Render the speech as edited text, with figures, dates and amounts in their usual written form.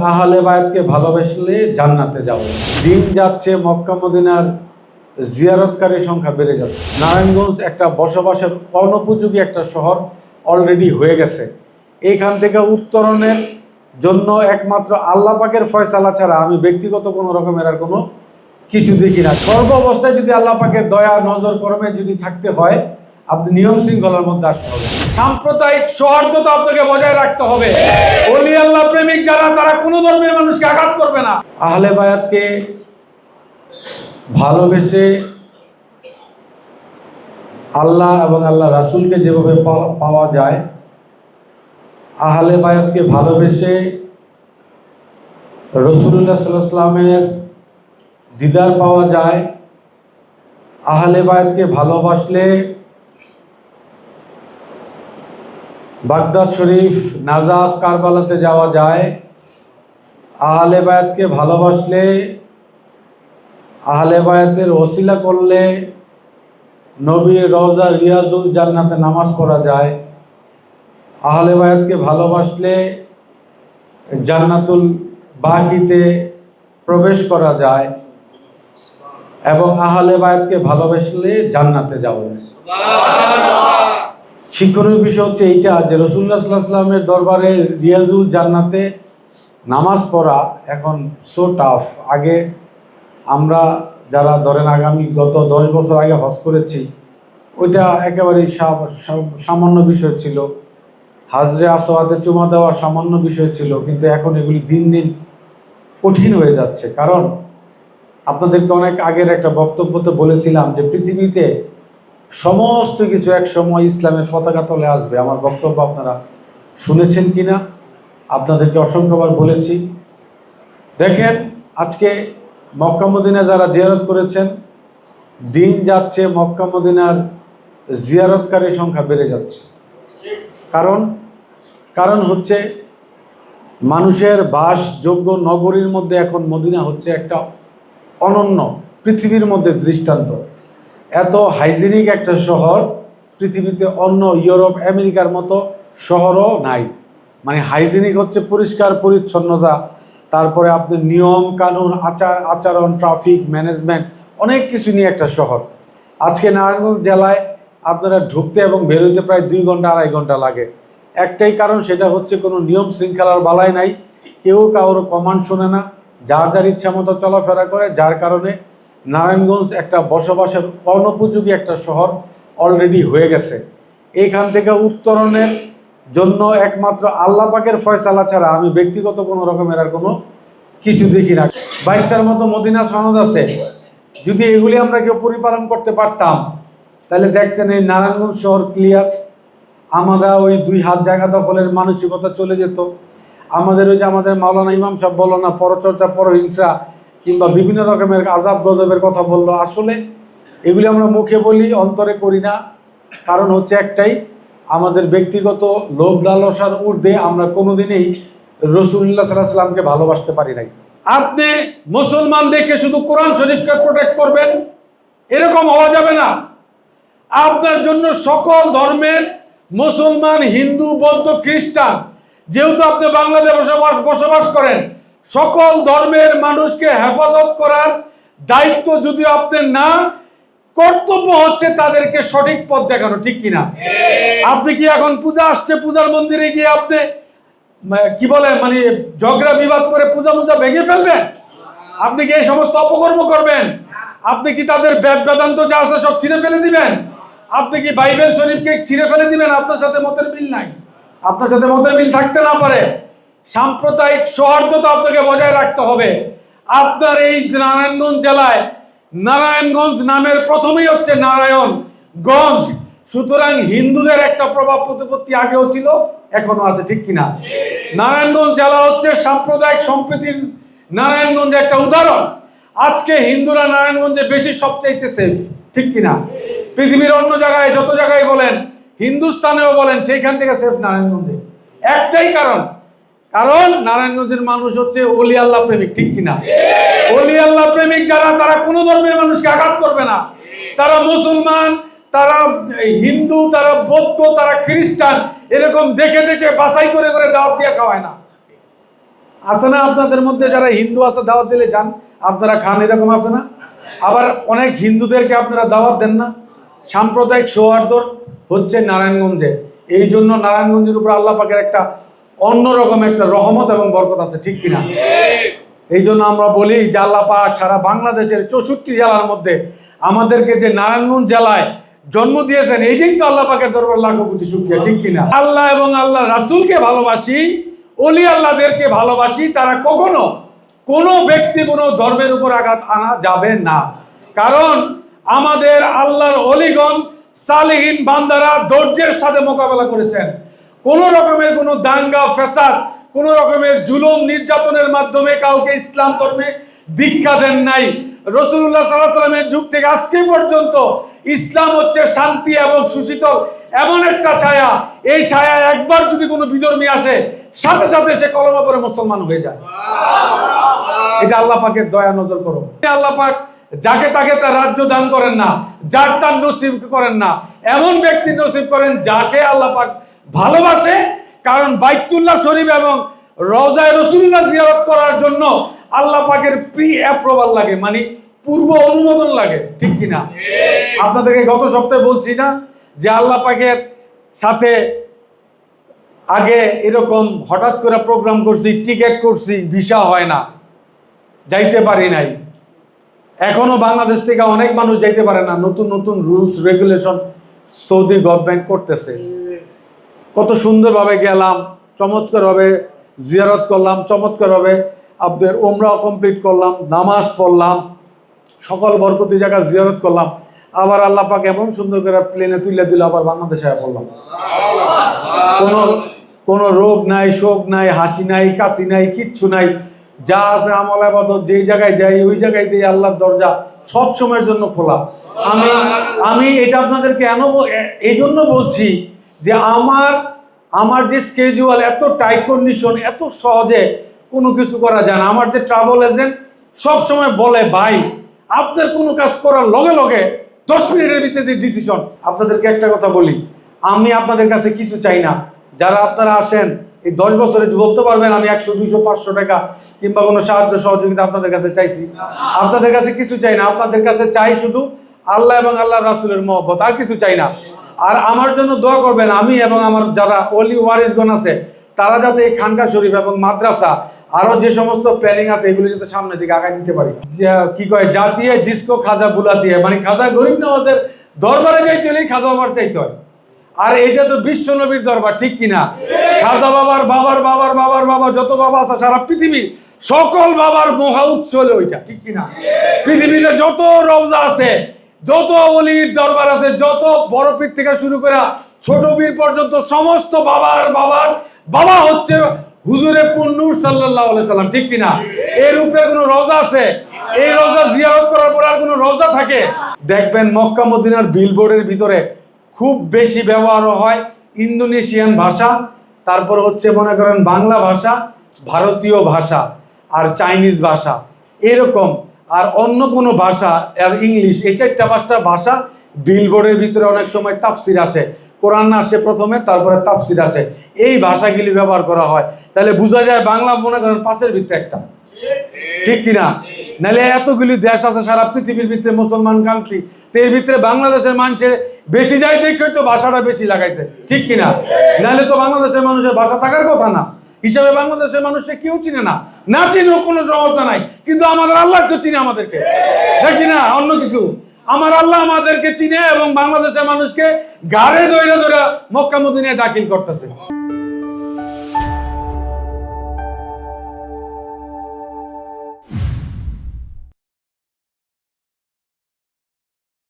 আহলে বায়াতকে ভালোবাসলে জান্নাতে যাবে। দিন যাচ্ছে, মক্কা মদিনার জিয়ারতকারীর সংখ্যা বেড়ে যাচ্ছে। নারায়ণগঞ্জ একটা বসবাসের অনুপযোগী একটা শহর অলরেডি হয়ে গেছে। এইখান থেকে উত্তরণের জন্য একমাত্র আল্লাহ পাকের ফয়সালা ছাড়া আমি ব্যক্তিগত কোনো রকমের আর কোনো কিছু দেখি না। সর্ব অবস্থায় যদি আল্লাহ পাকের দয়া নজর করমে যদি থাকতে হয়, আপনি নিয়ম শৃঙ্খলার মধ্যে আসতে হবে। সাম্প্রদায়িক সৌহার্দ্যতা আপনাকে বজায় রাখতে হবে। ওলি আল্লাহ প্রেমিক যারা, তারা কোনো ধর্মের মানুষকে আঘাত করবে না। আহলে বায়াতকে ভালোবেসে আল্লাহ এবং আল্লাহ রাসূলকে যেভাবে পাওয়া যায়, আহলে বায়াতকে ভালোবেসে রাসূলুল্লাহ সাল্লাল্লাহু আলাইহি ওয়াসাল্লামের দিদার পাওয়া যায়। আহলে বায়াতকে ভালোবাসলে বাগদাদ শরীফ, নাজাফ, কারবালাতে যাওয়া যায়। আহলে বায়াতকে ভালোবাসলে, আহলে বায়াতের ওসিলা করলে নবীর রওজা রিয়াজুল জান্নাতে নামাজ পড়া যায়। আহলে বায়াতকে ভালোবাসলে জান্নাতুল বাকিতে প্রবেশ করা যায় এবং আহলে বায়াতকে ভালোবাসলে জান্নাতে যাওয়া যায়। শিক্ষণীয় বিষয় হচ্ছে এইটা যে রাসূলুল্লাহ সাল্লাল্লাহু আলাইহি ওয়াসাল্লামের দরবারে রিয়াজুল জান্নাতে নামাজ পড়া এখন সো টাফ। আগে আমরা যারা ধরেন আগামী গত 10 বছর আগে হজ করেছি, ওইটা একেবারেই সামান্য বিষয় ছিল। হাজরে আসওয়াদে চুমা দেওয়া সামান্য বিষয় ছিল, কিন্তু এখন এগুলি দিন দিন কঠিন হয়ে যাচ্ছে। কারণ আপনাদেরকে অনেক আগের একটা বক্তব্যতে বলেছিলাম যে পৃথিবীতে সমস্ত কিছু এক সময় ইসলামের পতাকা তলে আসবে। আমার বক্তব্য আপনারা শুনেছেন কিনা আপনাদেরকে অসংখ্যবার বলেছি। দেখেন, আজকে মক্কা মদিনা যারা জিয়ারত করেছেন, দিন যাচ্ছে, মক্কা মদিনার জিয়ারতকারীর সংখ্যা বেড়ে যাচ্ছে। কারণ হচ্ছে মানুষের বাসযোগ্য নগরীর মধ্যে এখন মদিনা হচ্ছে একটা অনন্য, পৃথিবীর মধ্যে দৃষ্টান্ত। এত হাইজিনিক একটা শহর পৃথিবীতে অন্য ইউরোপ আমেরিকার মতো শহরও নাই। মানে হাইজিনিক হচ্ছে পরিষ্কার পরিচ্ছন্নতা, তারপরে আপনি নিয়ম কানুন, আচরণ, ট্রাফিক ম্যানেজমেন্ট, অনেক কিছু নিয়ে একটা শহর। আজকে নারায়ণগঞ্জ জেলায় আপনারা ঢুকতে এবং বেরোতে প্রায় 2 ঘন্টা 2.5 ঘন্টা লাগে। একটাই কারণ, সেটা হচ্ছে কোনো নিয়ম শৃঙ্খলার বালাই নাই। কেউ কারোর কমান্ড শোনে না, যার যার ইচ্ছা মতো চলাফেরা করে। যার কারণে নারায়ণগঞ্জ একটা বসবাসের অনুপযোগী একটা শহর অলরেডি হয়ে গেছে। এইখান থেকে উত্তরণের জন্য একমাত্র আল্লাহ পাকের ফয়সালা ছাড়া আমি ব্যক্তিগত কোনো রকমের আর কোনো কিছু দেখি না। 22টার মতো মদিনা সনদ আছে। যদি এগুলি আমরা কেউ পরিপালন করতে পারতাম, তাহলে দেখতেন এই নারায়ণগঞ্জ শহর ক্লিয়ার। আমরা ওই 2 হাত জায়গা দখলের মানসিকতা চলে যেত। আমাদের ওই যে আমাদের মাওলানা ইমাম সাহেব বললো না, পরচর্চা, পরহিংসা কিংবা বিভিন্ন রকমের আজাব গজবের কথা বললো। আসলে এগুলি আমরা মুখে বলি, অন্তরে করি না। কারণ হচ্ছে একটাই, আমাদের ব্যক্তিগত লোভ লালসার ঊর্ধ্বে আমরা কোনোদিনই রাসূলুল্লাহ সাল্লাল্লাহু আলাইহি ওয়াসাল্লামকে ভালোবাসতে পারি নাই। আপনি মুসলমান দেখে শুধু কোরআন শরীফকে প্রোটেক্ট করবেন, এরকম হওয়া যাবে না। আপনার জন্য সকল ধর্মের মুসলমান, হিন্দু, বৌদ্ধ, খ্রিস্টান, যেহেতু আপনি বাংলাদেশে বসবাস করেন, সকল ধর্মের মানুষকে হেফাজত করার দায়িত্ব যদি আপনার না, কর্তব্য হচ্ছে তাদেরকে সঠিক পথ দেখানো, ঠিক কিনা? আপনি কি এখন পূজা আসছে, পূজার মন্দিরে গিয়ে আপনি কি বলে মানে ঝগড়া বিবাদ করে পূজা ভেঙে ফেলবেন? আপনি কি এই সমস্ত অপকর্ম করবেন? আপনি কি তাদের বেদ বেদান্ত যা আছে সব ছিঁড়ে ফেলে দিবেন? আপনি কি বাইবেল শরীফকে ছিঁড়ে ফেলে দিবেন? আপনার সাথে মতের মিল নাই, আপনার সাথে মতের মিল থাকতে না পারে। সাম্প্রদায়িক সৌহার্দ্যতা আপনাকে বজায় রাখতে হবে। আপনার এই নারায়ণগঞ্জ জেলায় নারায়ণগঞ্জ নামের প্রথমেই হচ্ছে নারায়ণগঞ্জ। সুতরাং হিন্দুদের একটা প্রভাব প্রতিপত্তি আগেও ছিল, এখনো আছে, ঠিক কিনা? নারায়ণগঞ্জ জেলা হচ্ছে সাম্প্রদায়িক সম্প্রীতির, নারায়ণগঞ্জ একটা উদাহরণ। আজকে হিন্দুরা নারায়ণগঞ্জে বেশি, সবচাইতে সেফ, ঠিক কিনা? পৃথিবীর অন্য জায়গায় যত জায়গায় বলেন, হিন্দুস্তানেও বলেন, সেইখান থেকে সেফ নারায়ণগঞ্জে। একটাই কারণ নারায়ণগঞ্জের মানুষ হচ্ছে ওলি আল্লাহ প্রেমিক, ঠিক কিনা? ওলি আল্লাহ প্রেমিক যারা, তারা কোনো ধর্মের মানুষকে আঘাত করবে না। তারা মুসলমান, তারা হিন্দু, তারা বৌদ্ধ, তারা খ্রিস্টান, এরকম দেখে দেখে বাছাই করে দাওয়াত দিয়ে খাওয়ায় না। আছে না আপনাদের মধ্যে যারা হিন্দু আছে দাওয়াত দিলে যান, আপনারা খান, এরকম আছে না? আবার অনেক হিন্দুদেরকে আপনারা দাওয়াত দেন না। সাম্প্রদায়িক সৌহার্দ্য হচ্ছে নারায়ণগঞ্জে, এই জন্য নারায়ণগঞ্জের উপর আল্লাহ পাকের একটা অন্যরকম একটা রহমত এবং বরকত আছে, ঠিক কিনা? এই জন্য আমরা বলি যে আল্লাহ পাক সারা বাংলাদেশের 64 জেলার মধ্যে আমাদেরকে যে নারায়ণগঞ্জ জেলায় জন্ম দিয়েছেন, এইটাই তো আল্লাহ পাকের দরবার লাখো কোটি শুকরিয়া, ঠিক কিনা? আল্লাহ এবং আল্লাহ রাসূলকে ভালোবাসি, ওলি আল্লাহদেরকে ভালোবাসি, তারা কখনো কোনো ব্যক্তি কোনো ধর্মের উপর আঘাত আনা যাবে না। কারণ আমাদের আল্লাহর ওলিগণ সালেহীন বান্দারা ধৈর্যের সাথে মোকাবেলা করেছেন। কোনো রকমের কোনো দাঙ্গা ফ্যাসাদ, কোন রকমের জুলুম নির্যাতনের মাধ্যমে কাউকে ইসলাম ধর্মে দীক্ষা দেন নাই। রাসূলুল্লাহ সাল্লাল্লাহু আলাইহি ওয়াসাল্লামের যুগ থেকে আজকে পর্যন্ত ইসলাম হচ্ছে শান্তি এবং সুশীতল এমন একটা ছায়া, এই ছায়ায় একবার যদি কোনো বিধর্মী আসে সাথে সাথে সে কলমা পড়ে মুসলমান হয়ে যায়। এটা আল্লাহ পাকের দয়া, নজর করো। আল্লাহ পাক যাকে তাকে তার রাজ্য দান করেন না, যার তার নসিব করেন না, এমন ব্যক্তি নসিব করেন যাকে আল্লাহ পাক ভালোবাসে। কারণ বাইতুল্লাহ শরীফ এবং রওজায়ে রাসূলুল্লাহ জিয়ারত করার জন্য আল্লাহ পাকের প্রি অ্যাপ্রুভাল লাগে, মানে পূর্ব অনুমোদন লাগে, ঠিক কিনা? আপনাদেরকে গত সপ্তাহে বলছি না যে আল্লাহ পাকের সাথে আগে এরকম হঠাৎ করে প্রোগ্রাম করছি, টিকিট করছি, ভিসা হয় না, যাইতে পারি নাই। এখনো বাংলাদেশ থেকে অনেক মানুষ যাইতে পারে না, নতুন নতুন রুলস রেগুলেশন সৌদি গভর্নমেন্ট করতেছে। কত সুন্দরভাবে গেলাম, চমৎকারভাবে জিয়ারত করলাম, চমৎকারভাবে আপনাদের ওমরা কমপ্লিট করলাম, নামাজ পড়লাম, সকল বরকতি জায়গা জিয়ারত করলাম। আবার আল্লাহ পাক এমন সুন্দর করে প্লেনে তুলে দিল, আবার বাংলাদেশে পড়লাম। কোনো রোগ নাই, শোক নাই, হাসি নাই, কাশি নাই, কিচ্ছু নাই। যা আছে আমল ইবাদত, যেই জায়গায় যাই ওই জায়গায় দিয়ে আল্লাহর দরজা সব সময়ের জন্য খোলা। আমি এটা আপনাদেরকে এই জন্য বলছি যে আমার যে স্কেজুয়াল এত টাইট কন্ডিশন, এত সহজে কোনো কিছু করা যায় না। আমার যে ট্রাভেল এজেন্ট সব সময় বলে, ভাই আপনার কোনো কাজ করার লগে লগে 10 মিনিটের ভিতরে ডিসিশন। আপনাদেরকে একটা কথা বলি, আমি আপনাদের কাছে কিছু চাই না। যারা আপনারা আসেন এই 10 বছরে বলতে পারবেন আমি 100, 200, 500 টাকা কিংবা কোনো সাহায্য সহযোগিতা আপনাদের কাছে চাইছি? আপনাদের কাছে কিছু চাই না। আপনাদের কাছে চাই শুধু আল্লাহ এবং আল্লাহ রাসূলের মহব্বত, আর কিছু চাই না। আর আমার জন্য দোয়া করবেন, আমি এবং আমার যারা ওলি ওয়ারিসগণ আছে তারা যাতে এই খানকা শরীফ এবং মাদ্রাসা আরো যে সমস্ত প্ল্যানিং আছে এগুলো যাতে সামনের দিকে আগায় নিতে পারি। কি কয়, জাতীয় জিসকো খাজা বুলাতি হয়, মানে খাজা গরিব নওয়াজের দরবারে যাইতে হলেই খাজা বাবার চাইতে হয়। আর এইটা তো বিশ্ব নবীর দরবার, ঠিক কিনা? খাজা বাবার বাবার বাবার বাবার বাবা যত বাবা আছে সারা পৃথিবীর সকল বাবার মহা উৎস হলো ওইটা, ঠিক কিনা? পৃথিবীতে যত রওজা আছে, যত ওলির দরবার আছে, যত বড় পীর থেকে শুরু করে ছোট পীর পর্যন্ত সমস্ত বাবার বাবার বাবা হচ্ছে হুজুরে পুন্নুর সাল্লাল্লাহু আলাইহি সাল্লাম, ঠিক কিনা? এর উপরে কোনো রওজা আছে? এই রওজা জিয়ারত করার পর আর কোনো রওজা থাকে? দেখবেন মক্কা মদিনার বিলবোর্ডের ভিতরে খুব বেশি ব্যবহার হয় ইন্দোনেশিয়ান ভাষা, তারপর হচ্ছে মনে করেন বাংলা ভাষা, ভারতীয় ভাষা আর চাইনিজ ভাষা, এরকম আর অন্য কোনো ভাষা আর ইংলিশ, এই 4-5টা ভাষা বিলবোর্ডের ভিতরে অনেক সময় তাফসির আসে, কোরআন আসে প্রথমে, তারপরে তাফসির আসে, এই ভাষাগুলি ব্যবহার করা হয়। তাহলে বোঝা যায় বাংলা মনে করেন 5-এর ভিতরে একটা, ঠিক কিনা? নাহলে এতগুলি দেশ আছে সারা পৃথিবীর ভিতরে, মুসলমান কান্ট্রি, তো এর ভিতরে বাংলাদেশের মানুষের বেশি যায় দেখে তো ভাষাটা বেশি লাগাইছে, ঠিক কিনা? নাহলে তো বাংলাদেশের মানুষের ভাষা থাকার কথা না। হিসাবে বাংলাদেশের মানুষকে কেউ চিনে না, না চিনেও কোনো সমস্যা নাই, কিন্তু আমাদের আল্লাহ তো চিনে আমাদেরকে, দেখি না অন্য কিছু। আমার আল্লাহ আমাদেরকে চিনে এবং বাংলাদেশের মানুষকে গাড়ে ধরে ধরে মক্কা মদিনায় দাখিল করতেছে।